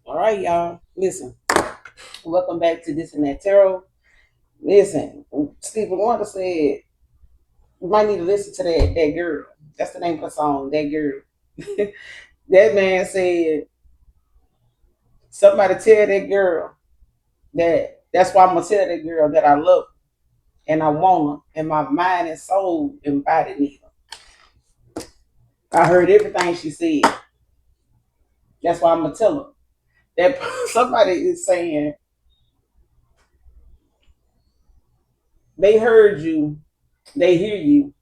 All right, y'all. Listen, welcome back to This and That Tarot. Listen, Stephen Wonder said you might need to listen to that girl. That's the name of the song, that girl. That man said somebody tell that girl that's why I'm gonna tell that girl that I love her and I want her and my mind and soul and body need her. I heard everything she said. That's why I'm gonna tell her. That somebody is saying they heard you, they hear you,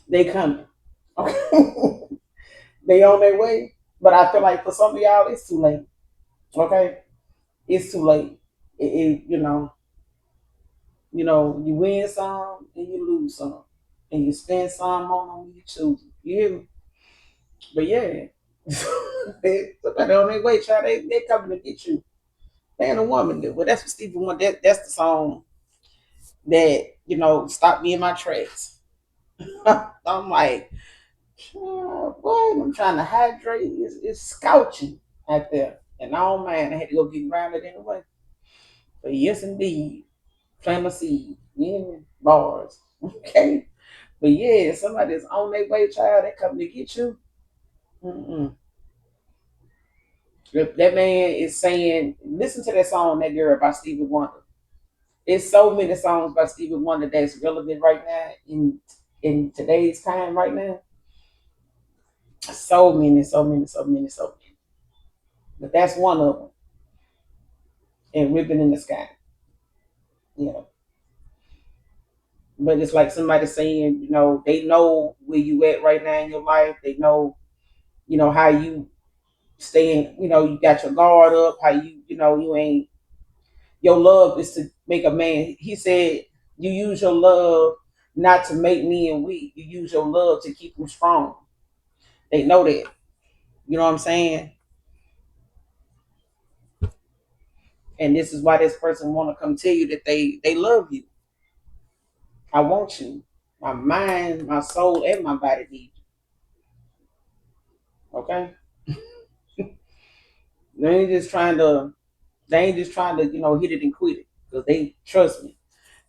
they coming. They on their way. But I feel like for some of y'all, it's too late. Okay, it's too late. You win some and you lose some, and you spend some on them you choose. You hear me? But yeah, somebody on their way, child. They coming to get you. Man and woman do. Well, that's what Stevie want. That's the song that stopped me in my tracks. I'm like, boy, I'm trying to hydrate. It's scorching out there. And oh man, I had to go get around it anyway. But yes, indeed, plant a seed. Yeah, bars. Okay. But yeah, somebody's on their way, child. They come to get you. Mm-mm. If that man is saying, listen to that song, that girl by Stevie Wonder. There's so many songs by Stevie Wonder that's relevant right now in today's time right now. So many, so many, so many, so many. But that's one of them. And Ribbon in the Sky. Yeah. But it's like somebody saying, they know where you at right now in your life. They know, how you staying, you got your guard up, how you ain't, your love is to make a man. He said, you use your love not to make men weak. You use your love to keep them strong. They know that. You know what I'm saying? And this is why this person want to come tell you that they love you. I want you. My mind, my soul, and my body need you. Okay? They ain't just trying to hit it and quit it. Because they trust me.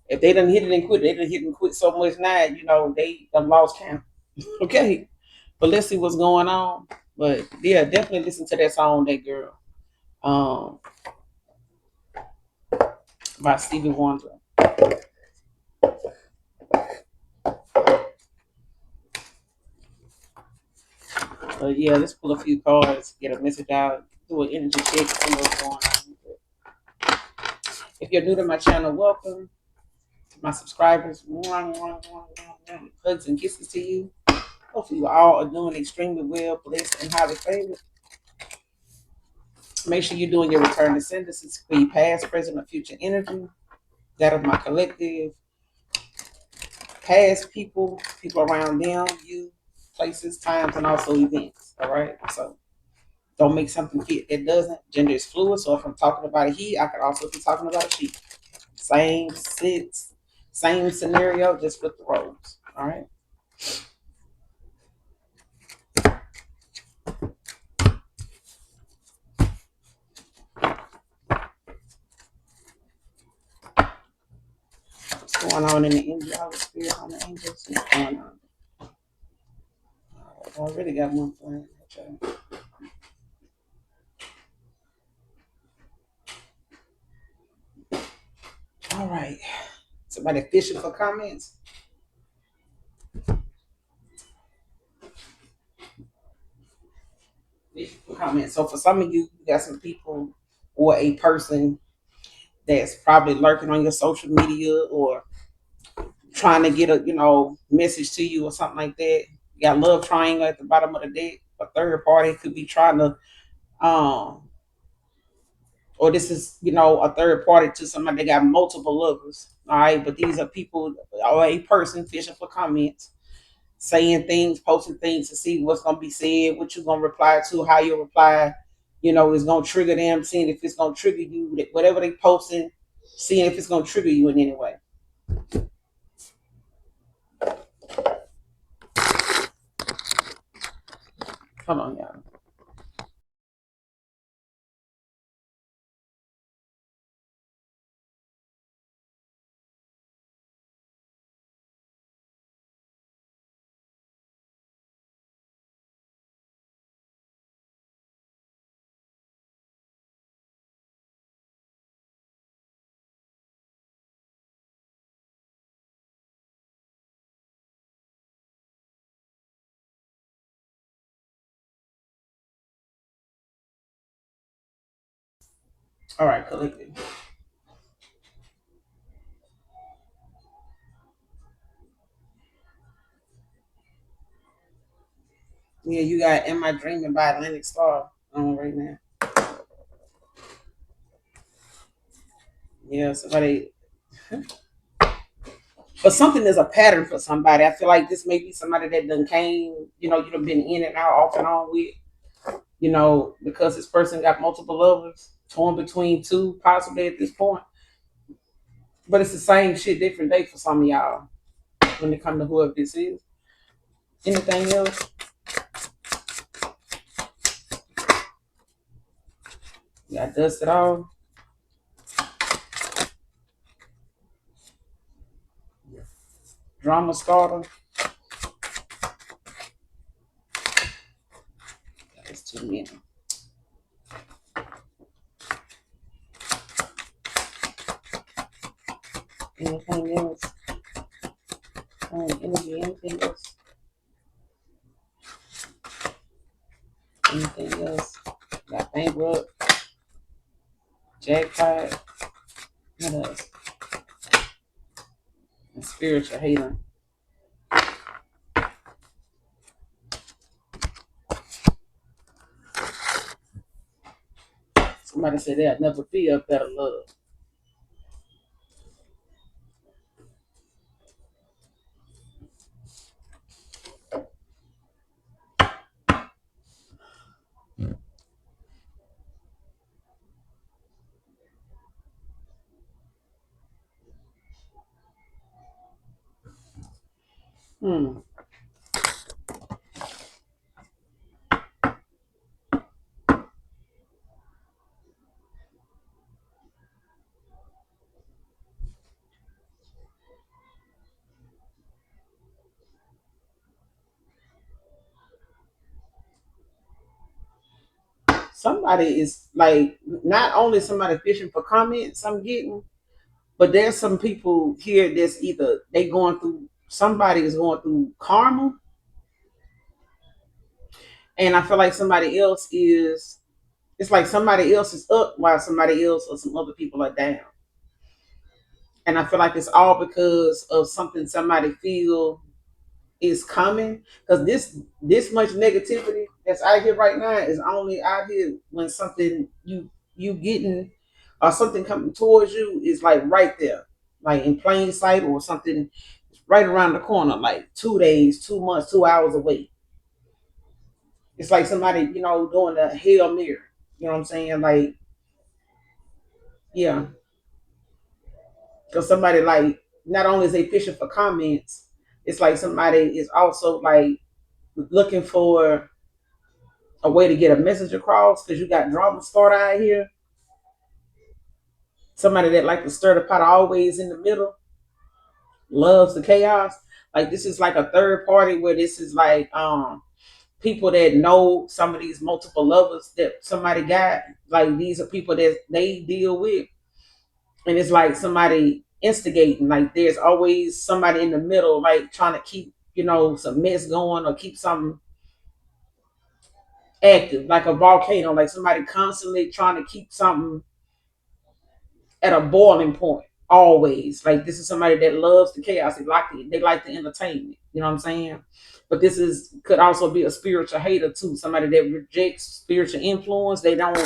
If they done hit it and quit, they done hit and quit so much now, they done lost count. Okay. But let's see what's going on. But yeah, definitely listen to that song, that girl. Um by Stevie Wonder. But yeah, let's pull a few cards, get a message out, do an energy check, see what's going on. If you're new to my channel, welcome. To my subscribers, hugs and kisses to you. Hopefully you all are doing extremely well, blessed, and highly favored. Make sure you're doing your return to sender. This is for your past, present, or future energy. That of my collective, past people around them, you, places, times, and also events. All right. So don't make something fit that doesn't. Gender is fluid. So if I'm talking about a he, I could also be talking about a she. Same sits, same scenario, just flip the roles. All right. What's going on in the angel spirit on the angels? What's going on? I already got one plan. All right. Somebody fishing for comments. Fishing for comments. So for some of you, you got some people or a person that's probably lurking on your social media or trying to get a message to you or something like that. You got love triangle at the bottom of the deck. A third party could be trying to um or this is a third party to somebody that got multiple lovers. All right, but these are people or a person fishing for comments, saying things, posting things to see what's gonna be said, what you're gonna reply to, how you reply. Is gonna trigger them, seeing if it's gonna trigger you, whatever they posting, seeing if it's gonna trigger you in any way. Hold on, y'all. All right, collective. Yeah, you got "Am I Dreaming" by Atlantic Star on right now. Yeah, somebody, but something is a pattern for somebody. I feel like this may be somebody that done came, you done been in and out, off and on with, because this person got multiple lovers, torn between two, possibly at this point. But it's the same shit, different day for some of y'all when it comes to whoever this is. Anything else? Yeah, dust it all. Drama starter. That's too many. Anything else? Energy, anything else? Anything else? Got bankrupt, jackpot, what else? And spiritual hater. Somebody said they'll never feel better love. Hmm. Somebody is like not only somebody fishing for comments I'm getting, but there's some people here that's either they going through somebody is going through karma, and I feel like somebody else is it's like somebody else is up while somebody else or some other people are down. And I feel like it's all because of something somebody feel is coming. Because this much negativity that's out here right now is only out here when something you getting or something coming towards you is like right there, like in plain sight, or something right around the corner, like 2 days, 2 months, 2 hours away. It's like somebody, doing a Hail Mary. You know what I'm saying? Like, yeah. Because somebody like not only is they fishing for comments, it's like somebody is also like looking for a way to get a message across because you got drama start out here. Somebody that like to stir the pot always in the middle, loves the chaos. Like this is like a third party where this is like people that know some of these multiple lovers that somebody got. Like these are people that they deal with. And it's like somebody instigating. Like there's always somebody in the middle, like trying to keep, some mess going or keep something active, like a volcano, like somebody constantly trying to keep something at a boiling point. always. Like this is somebody that loves the chaos. They like the entertainment. You know what I'm saying? But this is could also be a spiritual hater too. Somebody that rejects spiritual influence. They don't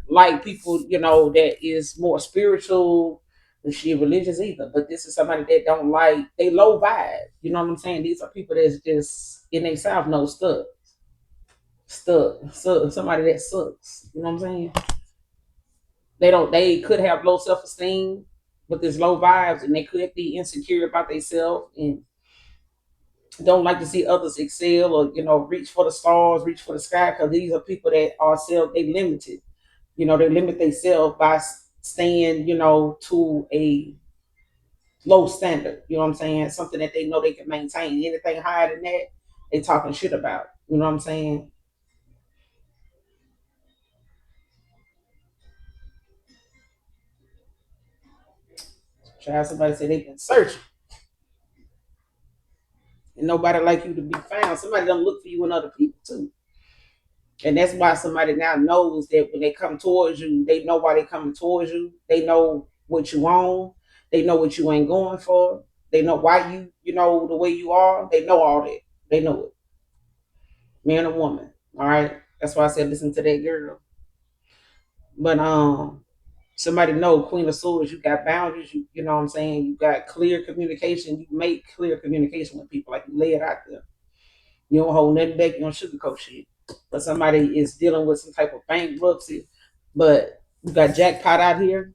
like people, that is more spiritual than she religious either. But this is somebody that don't like they low vibe. You know what I'm saying? These are people that's just in their south no stuck. Somebody that sucks. You know what I'm saying? They could have low self-esteem with this low vibes, and they could be insecure about themselves and don't like to see others excel, or reach for the stars, reach for the sky, because these are people that are self they limited. They limit themselves by staying to a low standard. You know what I'm saying? Something that they know they can maintain. Anything higher than that, they talking shit about. You know what I'm saying? Child, somebody said they've been searching and nobody like you to be found. Somebody don't look for you and other people too. And that's why somebody now knows that when they come towards you, they know why they coming towards you. They know what you want. They know what you ain't going for. They know why you the way you are. They know all that. They know it. Man or woman. All right. That's why I said listen to that girl. But somebody know Queen of Swords, you got boundaries, you know what I'm saying? You got clear communication, you make clear communication with people, like you lay it out there. You don't hold nothing back, you don't sugarcoat shit. But somebody is dealing with some type of bankruptcy, but you got jackpot out here.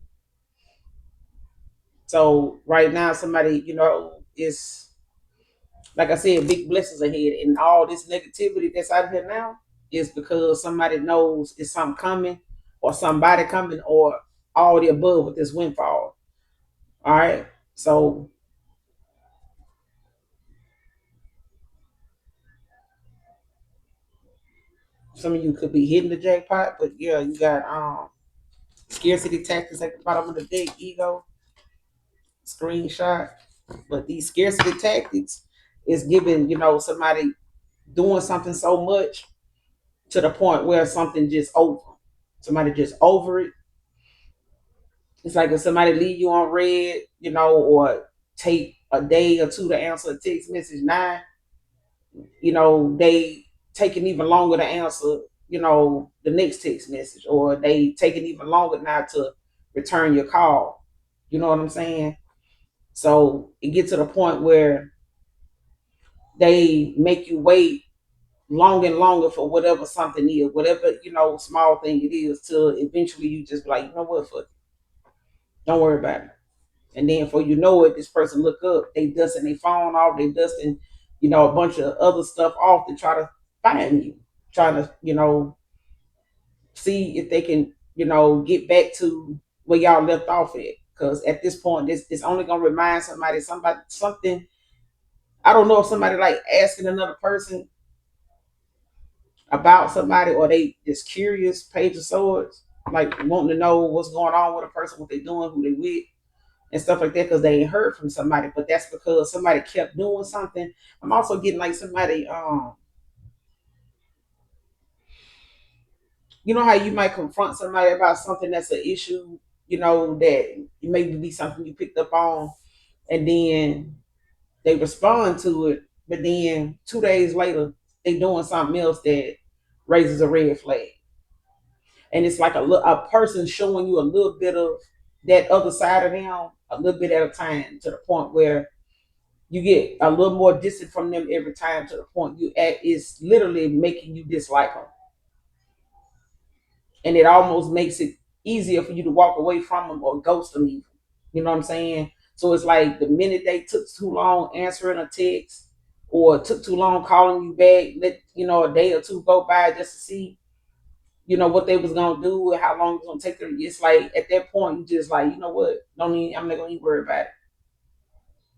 So right now somebody, is like I said, big blessings ahead. And all this negativity that's out here now is because somebody knows it's something coming or somebody coming or all the above with this windfall. All right. So some of you could be hitting the jackpot, but yeah, you got scarcity tactics at the bottom of the deck, ego, screenshot. But these scarcity tactics is giving, somebody doing something so much to the point where something just over. Somebody just over it. It's like if somebody leave you on red, or take a day or two to answer a text message. Now they taking even longer to answer, the next text message, or they taking even longer now to return your call. You know what I'm saying? So it gets to the point where they make you wait long and longer for whatever something is, whatever, small thing it is, till eventually you just be like, you know what, fuck it. Don't worry about it. And then before you know it, this person look up, they dusting their phone off, they dusting, a bunch of other stuff off to try to find you, trying to, see if they can, get back to where y'all left off at. Because at this point, this is only gonna remind somebody something. I don't know if somebody like asking another person about somebody, or they just curious, page of swords, like wanting to know what's going on with a person, what they doing, who they with, and stuff like that, because they ain't heard from somebody. But that's because somebody kept doing something. I'm also getting like somebody, how you might confront somebody about something that's an issue, that maybe be something you picked up on, and then they respond to it, but then 2 days later they doing something else that raises a red flag. And it's like a person showing you a little bit of that other side of them, a little bit at a time, to the point where you get a little more distant from them every time, to the point you act is literally making you dislike them, and it almost makes it easier for you to walk away from them or ghost them even. You know what I'm saying? So it's like the minute they took too long answering a text, or took too long calling you back, let a day or two go by just to see what they was gonna do and how long it's gonna take them. It's like at that point you just like, what? Don't even I'm not gonna even worry about it.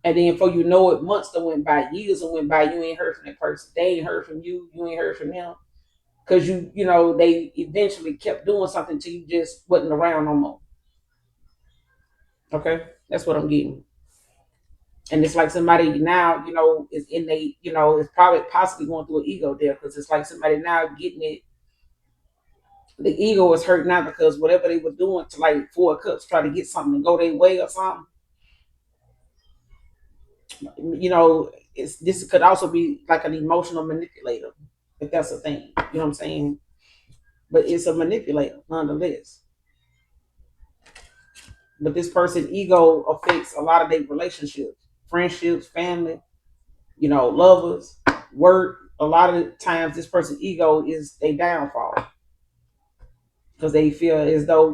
And then before you know it, months that went by, years that went by, you ain't heard from that person. They ain't heard from you. You ain't heard from them. Because they eventually kept doing something till you just wasn't around no more. Okay? That's what I'm getting. And it's like somebody now, is in they, is probably possibly going through an ego there, because it's like somebody now getting it. The ego is hurt now because whatever they were doing to like Four of Cups, try to get something to go their way or something. You know, it's this could also be like an emotional manipulator, if that's a thing. You know what I'm saying? But it's a manipulator nonetheless. But this person ego affects a lot of their relationships, friendships, family, lovers, work. A lot of the times this person's ego is a downfall because they feel as though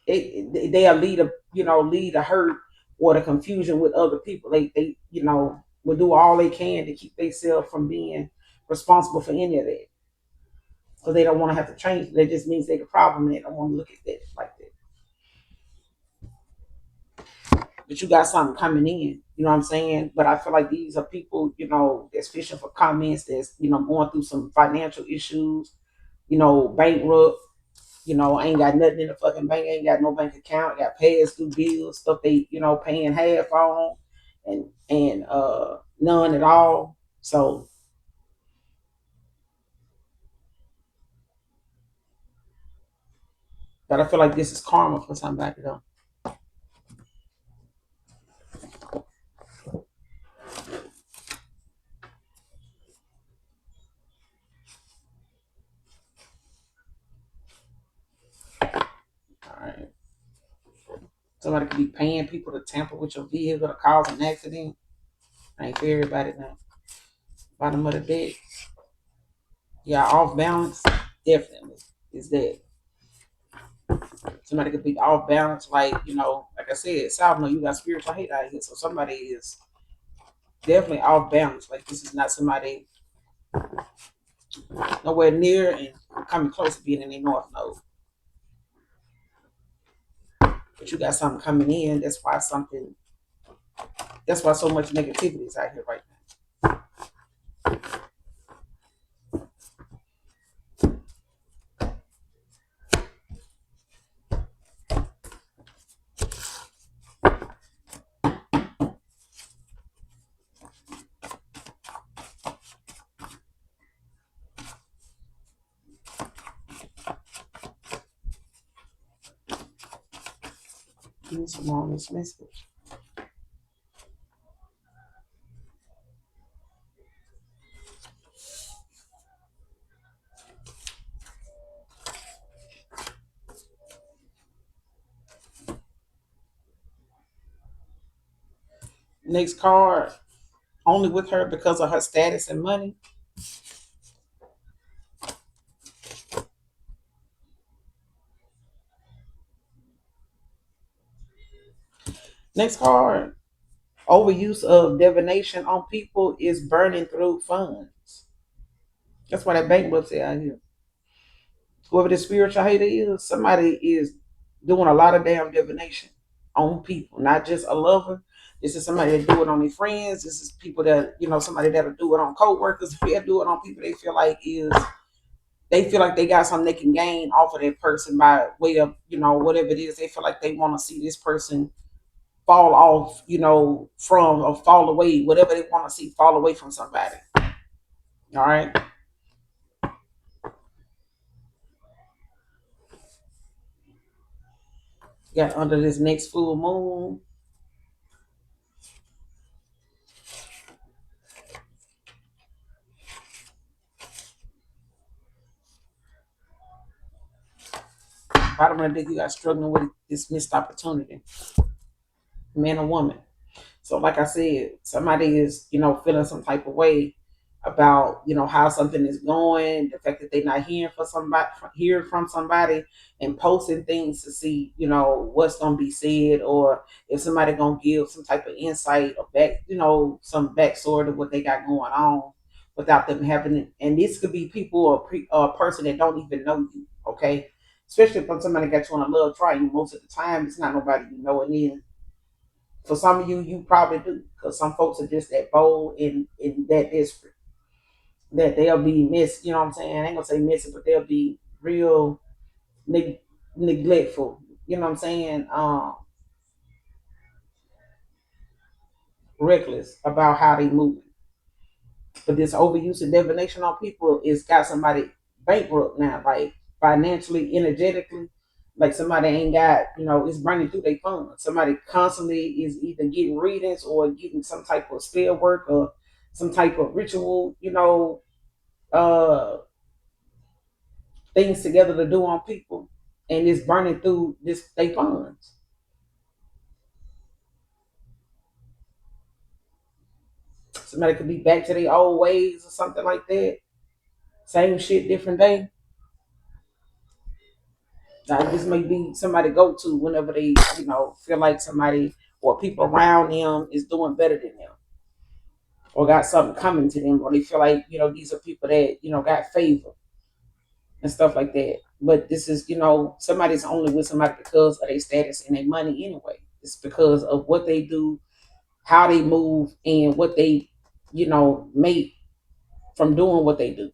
they'll lead a hurt or the confusion with other people. They will do all they can to keep themselves from being responsible for any of that because they don't want to have to change. That just means they're the problem and they don't want to look at that like that. But you got something coming in, you know what I'm saying? But I feel like these are people, that's fishing for comments, that's, going through some financial issues, bankrupt, ain't got nothing in the fucking bank, ain't got no bank account, got past due bills, stuff they, paying half on and none at all. So, but I feel like this is karma for somebody though. All right. Somebody could be paying people to tamper with your vehicle to cause an accident. Ain't for everybody now. Bottom of the deck. Yeah, off balance, definitely is that. Somebody could be off balance, like I said, South know you got spiritual hate out here. So somebody is definitely off balance. Like this is not somebody nowhere near and coming close to being in the north node. But you got something coming in. That's why so much negativity is out here right now. Give me some more on this message. Next card, only with her because of her status and money. Next card, overuse of divination on people is burning through funds. That's why that bankruptcy out here. Whoever the spiritual hater is, somebody is doing a lot of damn divination on people, not just a lover. This is somebody that do it on their friends. This is people that, somebody that'll do it on co-workers. They'll do it on people they feel like they got something they can gain off of that person by way of, whatever it is. They feel like they want to see this person fall off, from or fall away, whatever they want to see fall away from somebody. All right. Got under this next full moon. Bottom of the deck, you got struggling with this missed opportunity, man or woman. So, like I said, somebody is, feeling some type of way about, how something is going, the fact that they're not hearing from somebody and posting things to see, what's gonna be said or if somebody gonna give some type of insight or back, some backstory to what they got going on without them having it. And this could be people or a person that don't even know you, okay? Especially when somebody got you on a love triangle, most of the time it's not nobody you know, and then for some of you, you probably do, because some folks are just that bold and that desperate that they'll be you know what I'm saying? I ain't gonna say missing, but they'll be real neg- neglectful. You know what I'm saying? Reckless about how they move. But this overuse of divination on people is got somebody bankrupt now, like financially, energetically. Like somebody ain't got, it's running through their funds. Somebody constantly is either getting readings or getting some type of spell work or some type of ritual, uh, things together to do on people, and it's burning through this they funds. Somebody could be back to their old ways or something like that. Same shit, different day. Like this may be somebody go to whenever they, feel like somebody or people around them is doing better than them or got something coming to them, or they feel like, these are people that, got favor and stuff like that. But this is, somebody's only with somebody because of their status and their money anyway. It's because of what they do, how they move, and what they, make from doing what they do.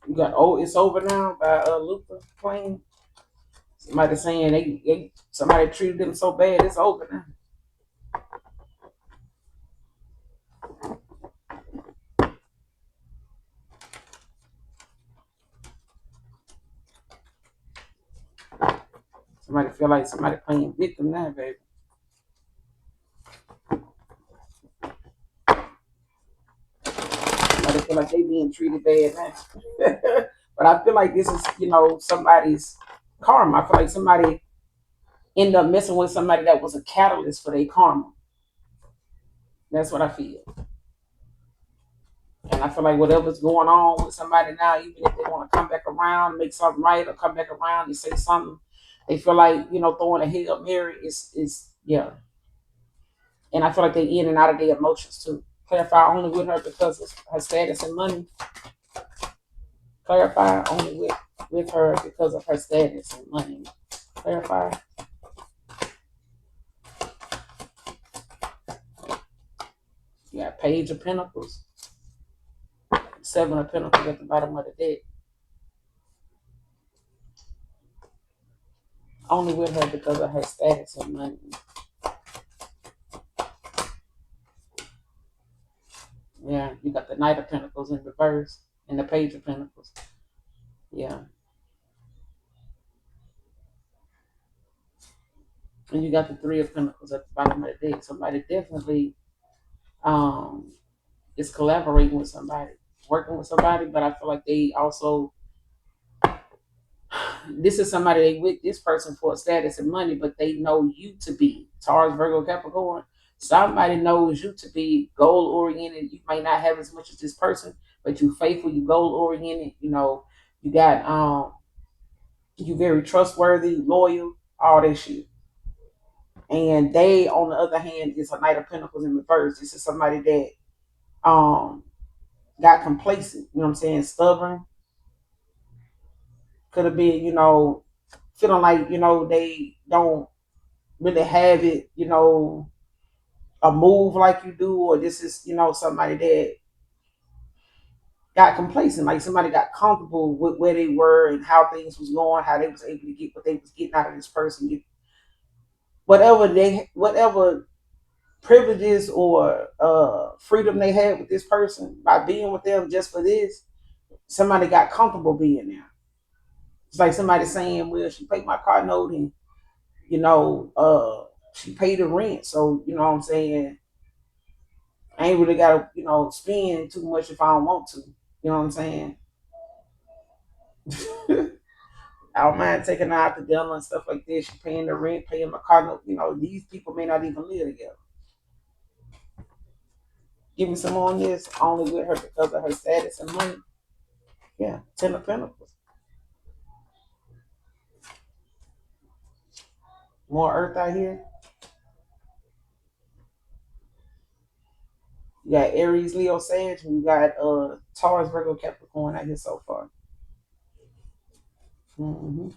You got "Oh, It's Over Now" by Luther playing. Somebody saying somebody treated them so bad, it's over now. Somebody feel like somebody playing victim now, baby. Somebody feel like they being treated bad now. But I feel like this is, somebody's karma. I feel like somebody end up messing with somebody that was a catalyst for their karma. That's what I feel. And I feel like whatever's going on with somebody now, even if they want to come back around, make something right, or come back around and say something, they feel like, throwing a Hail Mary is yeah. And I feel like they in and out of their emotions too. Clarify only with her because of her status and money. Clarify only with her because of her status and money. Clarify. You got Page of Pentacles, Seven of Pentacles at the bottom of the deck. Only with her because of her status and money. Yeah, you got the Knight of Pentacles in reverse and the Page of Pentacles. Yeah. And you got the Three of Pentacles at the bottom of the deck. Somebody definitely um is collaborating with somebody, working with somebody, but I feel like they also, this is somebody they with this person for status and money, but they know you to be Taurus, Virgo, Capricorn. Somebody knows you to be goal oriented. You might not have as much as this person, but you faithful, you goal oriented. You got you very trustworthy, loyal, all that shit. And they, on the other hand, is a Knight of Pentacles in reverse. This is somebody that got complacent. You know what I'm saying? Stubborn. Could have been, feeling like they don't really have it, a move like you do, or this is, somebody that got complacent, like somebody got comfortable with where they were and how things was going, how they was able to get what they was getting out of this person, get whatever privileges or freedom they had with this person by being with them just for this. Somebody got comfortable being there. It's like somebody saying, "Well, she paid my car note and you know, uh, she paid the rent, so you know what I'm saying. I ain't really gotta, spend too much if I don't want to. You know what I'm saying? I don't mind taking her out to dinner and stuff like this. She paying the rent, paying my car note. These people may not even live together. Give me some on this, only with her because of her status and money. Yeah, Ten of Pentacles. More Earth out here. You got Aries, Leo, Sag, and you got Taurus, Virgo, Capricorn out here so far. Hmm.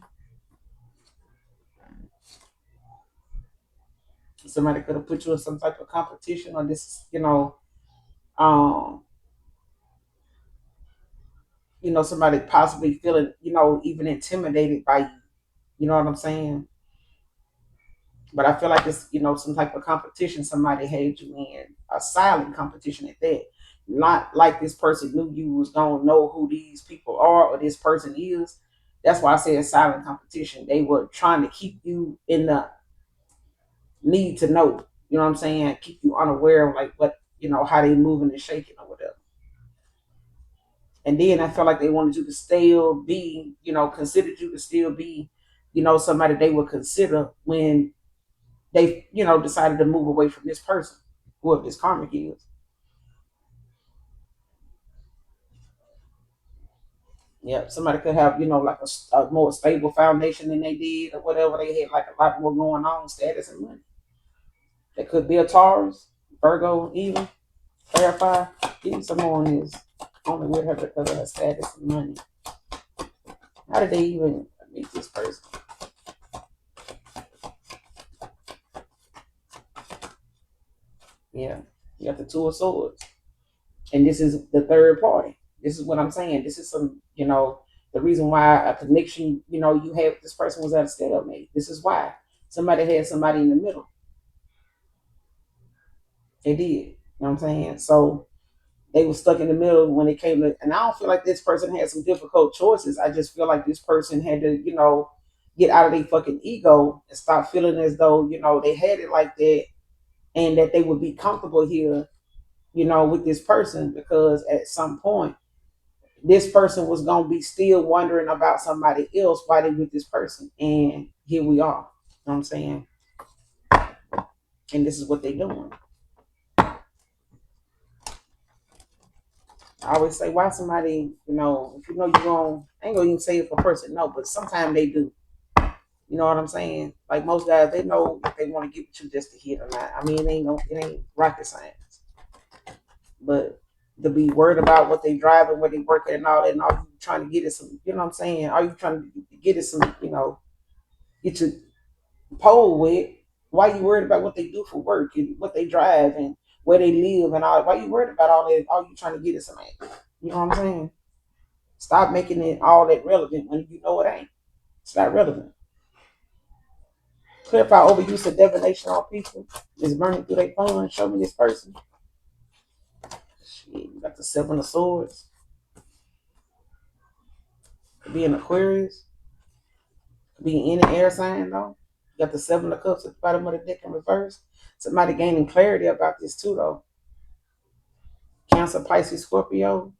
Somebody could have put you in some type of competition, or this, um, somebody possibly feeling, even intimidated by you. You know what I'm saying? But I feel like it's, some type of competition somebody had you in, a silent competition at that. Not like this person knew you was gonna know who these people are or this person is. That's why I say it's silent competition. They were trying to keep you in the need to know. You know what I'm saying? Keep you unaware of like what, how they moving and shaking or whatever. And then I felt like they wanted you to still be, considered you to still be, somebody they would consider when they, decided to move away from this person, whoever this karmic is. Yeah, somebody could have, like a more stable foundation than they did or whatever. They had like a lot more going on, status and money. They could be a Taurus, Virgo, even. Clarify. Give me some more on this. Only with her because of her status and money. How did they even meet this person? Yeah, you got the Two of Swords. And this is the third party. This is what I'm saying. This is some, the reason why a connection, you had with this person was at a stalemate. This is why somebody had somebody in the middle. They did. You know what I'm saying? So they were stuck in the middle when it came to, and I don't feel like this person had some difficult choices. I just feel like this person had to, get out of their fucking ego and stop feeling as though, they had it like that and that they would be comfortable here, with this person because at some point this person was gonna be still wondering about somebody else while they with this person. And here we are. You know what I'm saying? And this is what they doing. I always say why somebody, if you know you're going, I ain't gonna even say it for person, no, but sometimes they do. You know what I'm saying? Like most guys, they know if they want to get with you just to hit or not. I mean, it ain't rocket science. But to be worried about what they driving, what they working and all that, and all you trying to get is some, you know what I'm saying? Are you trying to get it some, get your pole with? Why you worried about what they do for work and what they drive and where they live and all? Why you worried about all that? All you trying to get is some, you know what I'm saying? Stop making it all that relevant when you know it ain't. It's not relevant. Clarify overuse of divination on people is burning through their phone. Show me this person. Shit, you got the Seven of Swords. Could be an Aquarius. Could be any air sign though. You got the Seven of Cups at the bottom of the deck in reverse. Somebody gaining clarity about this too though. Cancer, Pisces, Scorpio.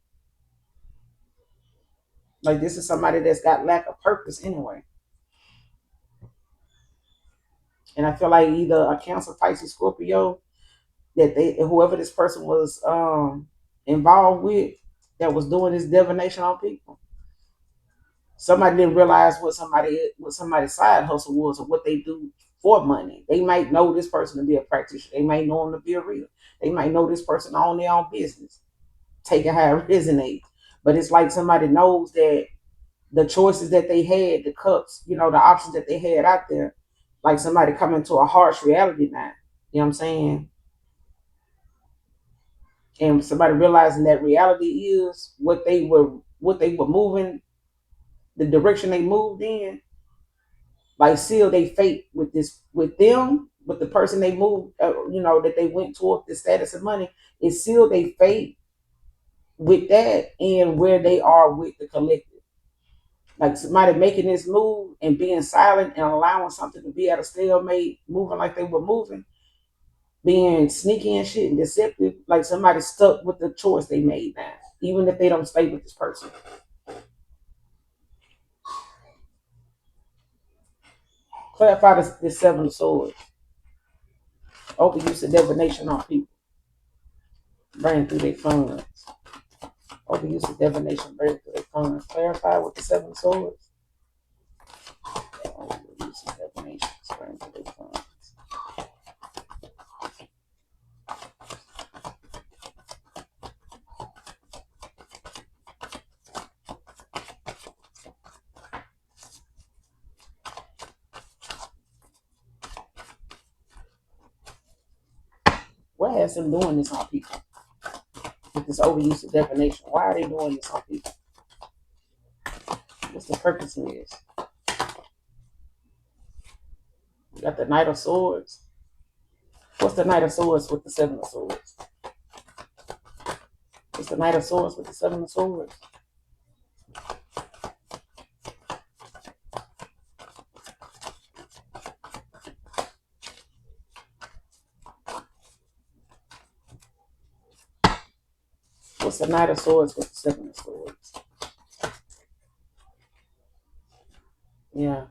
Like this is somebody that's got lack of purpose anyway. And I feel like either a Cancer, Pisces, Scorpio that they whoever this person was involved with that was doing this divination on people. Somebody didn't realize what somebody's side hustle was or what they do for money. They might know this person to be a practitioner. They might know him to be a real. They might know this person on their own business. Take it how it resonates. But it's like somebody knows that the choices that they had, the cups, the options that they had out there, like somebody coming to a harsh reality now. You know what I'm saying? And somebody realizing that reality is what they were moving, the direction they moved in, like seal they fate with this with them, with the person they moved, that they went toward the status of money. It sealed they fate with that and where they are with the collective. Like somebody making this move and being silent and allowing something to be at a stalemate, moving like they were moving, being sneaky and shit and deceptive, like somebody stuck with the choice they made now, even if they don't stay with this person. Clarify this Seven of Swords. Overuse of divination on people. Burning through their funds. Overuse of divination, burning through their funds. Clarify with the Seven of Swords. Overuse of divination, burning through their funds. has them doing this on people with this overuse of divination? Why are they doing this on people? What's the purpose of this? You got the Knight of Swords. What's the Knight of Swords with the Seven of Swords? What's the Knight of Swords with the Seven of Swords? What's the Knight of Swords with the Seven of Swords? Yeah.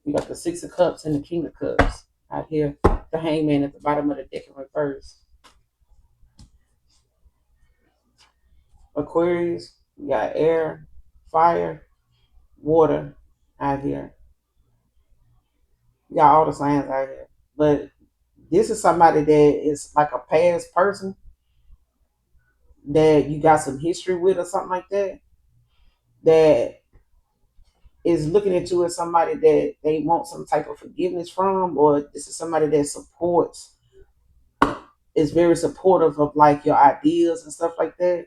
You got the Six of Cups and the King of Cups out here. The Hangman at the bottom of the deck in reverse. Aquarius, you got air, fire, water out here. You got all the signs out here. But this is somebody that is like a past person that you got some history with or something like that, that is looking at you as somebody that they want some type of forgiveness from, or this is somebody that supports, is very supportive of like your ideas and stuff like that.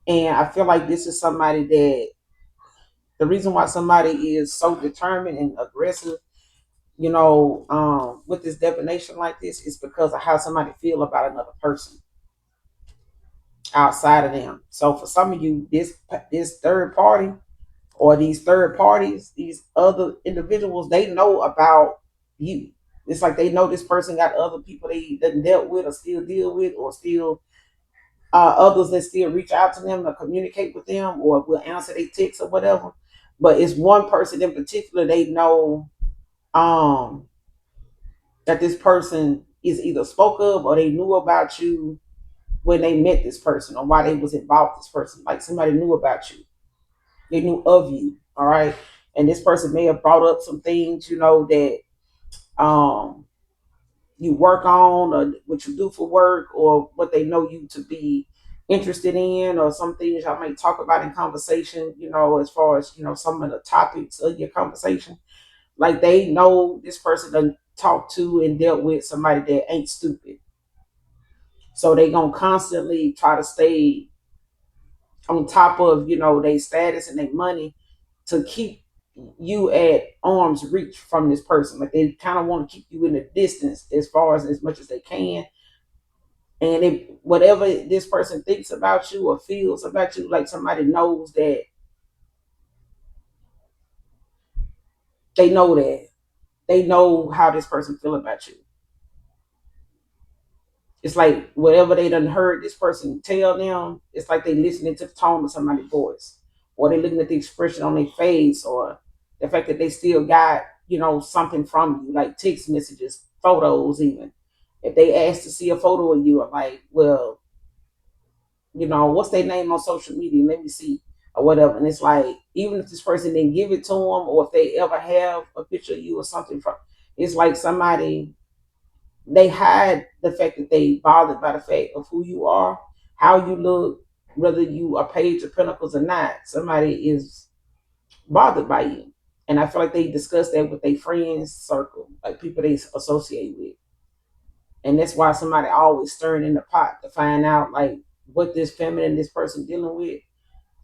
And I feel like this is somebody that the reason why somebody is so determined and aggressive, with this divination like this is because of how somebody feel about another person outside of them. So for some of you, this third party or these third parties, these other individuals, they know about you. It's like they know this person got other people they done dealt with or still deal with, or still others that still reach out to them or communicate with them or will answer their texts or whatever. But it's one person in particular they know um, that this person is either spoke of or they knew about you when they met this person or why they was involved with this person. Like somebody knew about you. They knew of you. All right. And this person may have brought up some things, that um you work on or what you do for work or what they know you to be interested in, or some things y'all may talk about in conversation, as far as, some of the topics of your conversation. Like they know this person done talked to and dealt with somebody that ain't stupid. So they gonna constantly try to stay on top of, their status and their money to keep you at arm's reach from this person. Like they kind of want to keep you in the distance as much as they can. And if whatever this person thinks about you or feels about you, like somebody knows that they know that they know how this person feel about you. It's like whatever they done heard this person tell them, it's like they listening to the tone of somebody's voice, or they looking at the expression on their face, or the fact that they still got, something from you, like text messages, photos even. If they ask to see a photo of you, I'm like, well, what's their name on social media? Let me see, or whatever. And it's like, even if this person didn't give it to them, or if they ever have a picture of you or something from, it's like somebody, they hide the fact that they bothered by the fact of who you are, how you look, whether you are Page of Pentacles or not. Somebody is bothered by you. And I feel like they discuss that with their friends circle, like people they associate with. And that's why somebody always stirring in the pot to find out like what this feminine, this person dealing with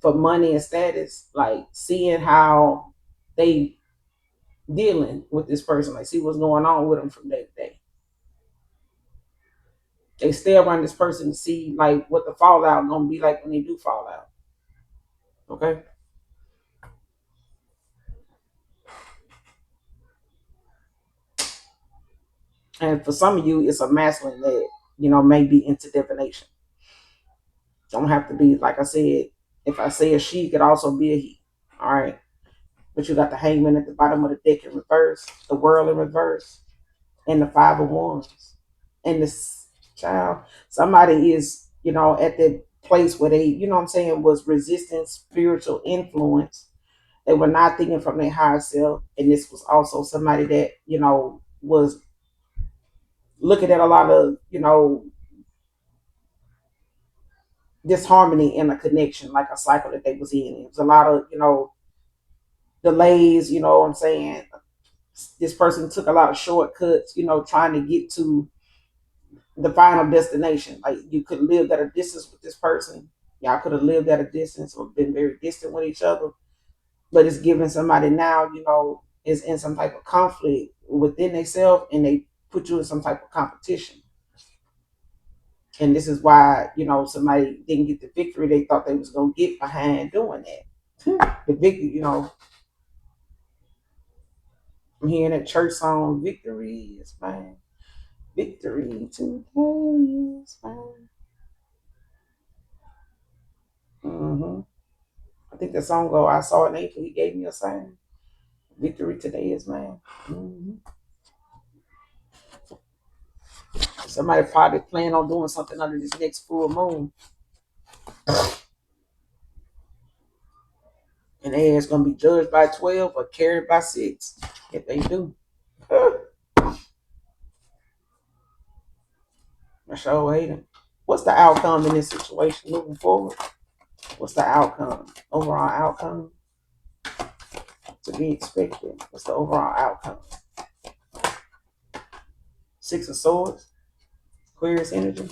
for money and status, like seeing how they dealing with this person, like see what's going on with them from day to day. They stay around this person to see like what the fallout gonna be like when they do fall out. Okay. And for some of you, it's a masculine that, may be into divination. Don't have to be, like I said, if I say a she, it could also be a he. All right. But you got the hangman at the bottom of the deck in reverse, the world in reverse, and the five of wands. And this child, somebody is, at the place where they, what I'm saying, was resisting spiritual influence. They were not thinking from their higher self. And this was also somebody that, was looking at a lot of, disharmony in a connection, like a cycle that they was in. It was a lot of, delays, what I'm saying. This person took a lot of shortcuts, trying to get to the final destination. Like you could live at a distance with this person. Y'all could have lived at a distance or been very distant with each other, but it's giving somebody now, is in some type of conflict within themselves, and they put you in some type of competition. And this is why, somebody didn't get the victory they thought they was gonna get behind doing that. The victory, I'm hearing that church song, "Victory is mine, victory today is mine." hmm I think the song go, "I saw an angel, he gave me a sign. Victory today is mine." hmm Somebody probably plan on doing something under this next full moon, and they is gonna be judged by 12 or carried by 6 if they do. I sure hate it. What's the outcome in this situation moving forward? What's the outcome? Overall outcome to be expected. What's the overall outcome? 6 of Swords, Aquarius energy.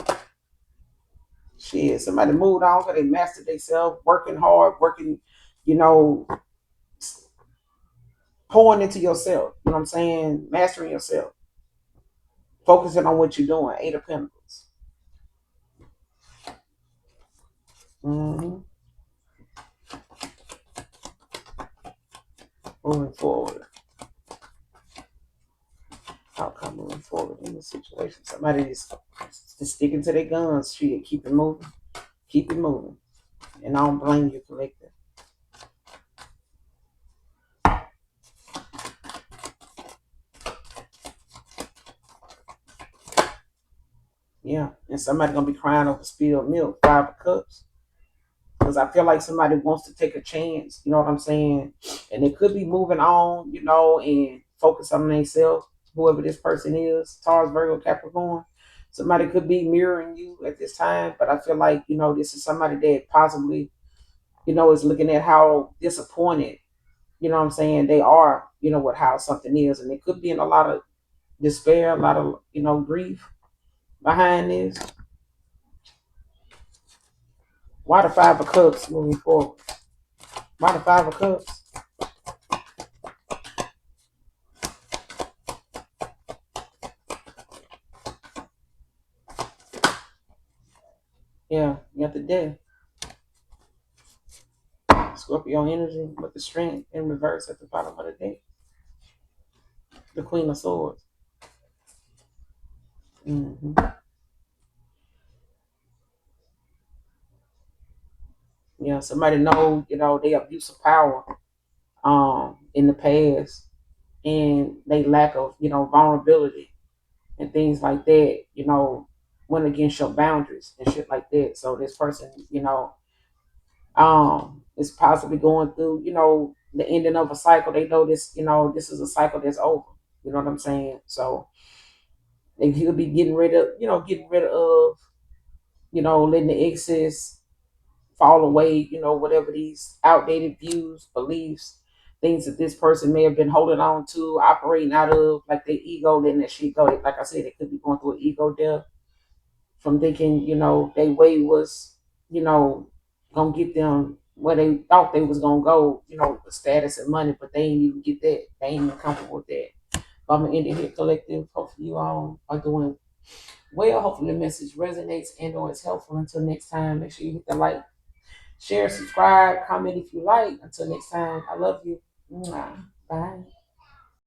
Shit, somebody moved on because they mastered themselves, working hard, working, you know, pouring into yourself. You know what I'm saying? Mastering yourself, focusing on what you're doing. 8 of Pentacles. hmm Moving forward. Outcome moving forward in this situation. Somebody is sticking to their guns. Shit, keep it moving. Keep it moving. And I don't blame you, collective. Yeah. And somebody gonna be crying over spilled milk, 5 of Cups. Because I feel like somebody wants to take a chance, you know what I'm saying? And they could be moving on, and focus on themselves, whoever this person is, Taurus, Virgo, Capricorn. Somebody could be mirroring you at this time, but I feel like, this is somebody that possibly, is looking at how disappointed, what I'm saying, they are, with how something is. And they could be in a lot of despair, a lot of, grief behind this. Why the 5 of Cups moving forward? Why the 5 of Cups? Yeah, you got the Death. Scorpio energy with the Strength in reverse at the bottom of the deck. The Queen of Swords. hmm Yeah, somebody know, they abuse of power in the past, and they lack of, vulnerability and things like that, went against your boundaries and shit like that. So this person, is possibly going through, the ending of a cycle. They know this, this is a cycle that's over. You know what I'm saying? So they could be getting rid of, letting the excess fall away, whatever these outdated views, beliefs, things that this person may have been holding on to, operating out of, like their ego, letting that shit go. Like I said, they could be going through an ego death from thinking, their way was, you know, gonna get them where they thought they was gonna go, with status and money, but they ain't even get that. They ain't even comfortable with that. But I'm gonna end it here, collective. Hopefully you all are doing well. Hopefully the message resonates and or is helpful. Until next time, make sure you hit the like, share, subscribe, comment if you like. Until next time, I love you. Mwah. Bye.